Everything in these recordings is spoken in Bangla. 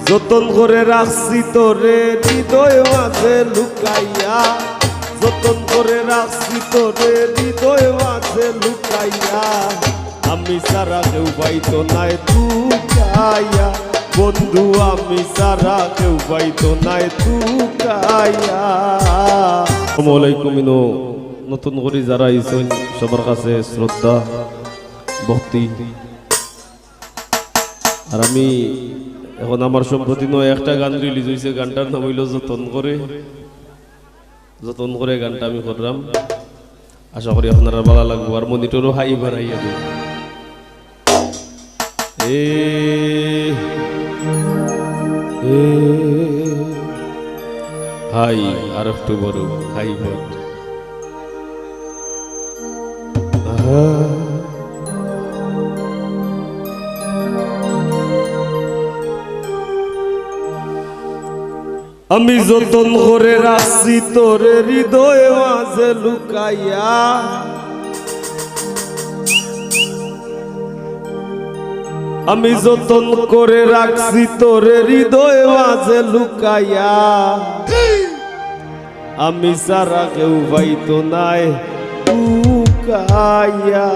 যতন করে রাখছি তোরে হৃদয় মাঝে লুকাইয়া, যতন করে রাখছি তোরে হৃদয় মাঝে লুকাইয়া, আমি সারা কেউ পাইতো নাই তুকাইয়া, বন্ধু আমি সারা কেউ পাইতো নাই তুকাইয়া। আসসালামু আলাইকুম। নতুন করে যারা আইছেন সবার কাছে শ্রদ্ধা ভক্তি। আর আমি এখন আমার সম্প্রতি নয় একটা গান রিলিজ হয়েছে, গানটার নাম হইল যতন করে। যতন করে গানটা আমি করলাম, আশা করি আপনারা ভালো লাগবো। আর মনিটরও হাই বাড়াইয়া দিই। হাই আর একটু বড় হাই বড়। আমি যতন করে রাখছি তোরে হৃদয় মাঝে লুকাইয়া, আমি যতন করে রাখছি তোরে হৃদয় মাঝে লুকাইয়া, আমি সারা কেউ পাইতো নাই লুকাইয়া।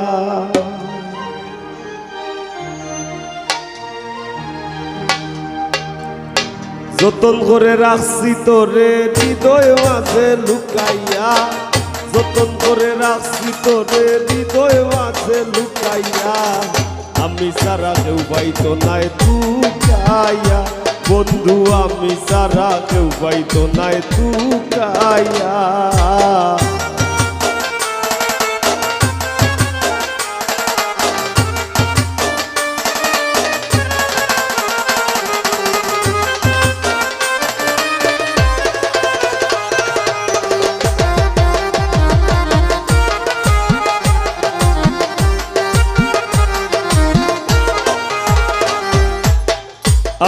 যতন করে রাখছি তোরে হৃদয় মাঝে লুকাইয়া, যতন করে রাখছি তোরে হৃদয় মাঝে লুকাইয়া, আমি সারা কেউ পাইতো নাই তুকাইয়া, বন্ধু আমি সারা কেউ পাইতো নাই তুকাইয়া।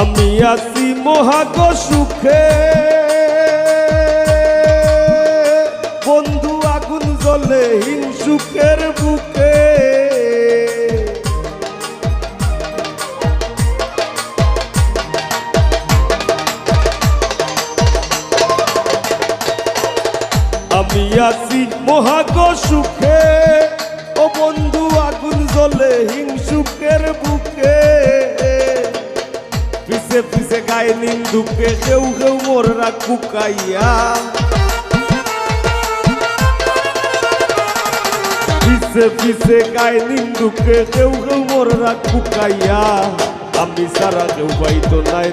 আমি আছি মহাগ সুখে, বন্ধু আগুন জ্বলে হিংসুকের বুকে, আমি আছি মহাগ সুখে, ও বন্ধু আগুন জ্বলে হিংসুকের বুকে, পিছে পিছে গায়ে নিন্দুকে কেউ কেউ মোর রাগ বুকাইয়া, পিছে পিছে গায়ে নিন্দুকে কেউ কেউ মোর রাগ বুকাইয়া, আমি সারা কেউ পাইতো নাই।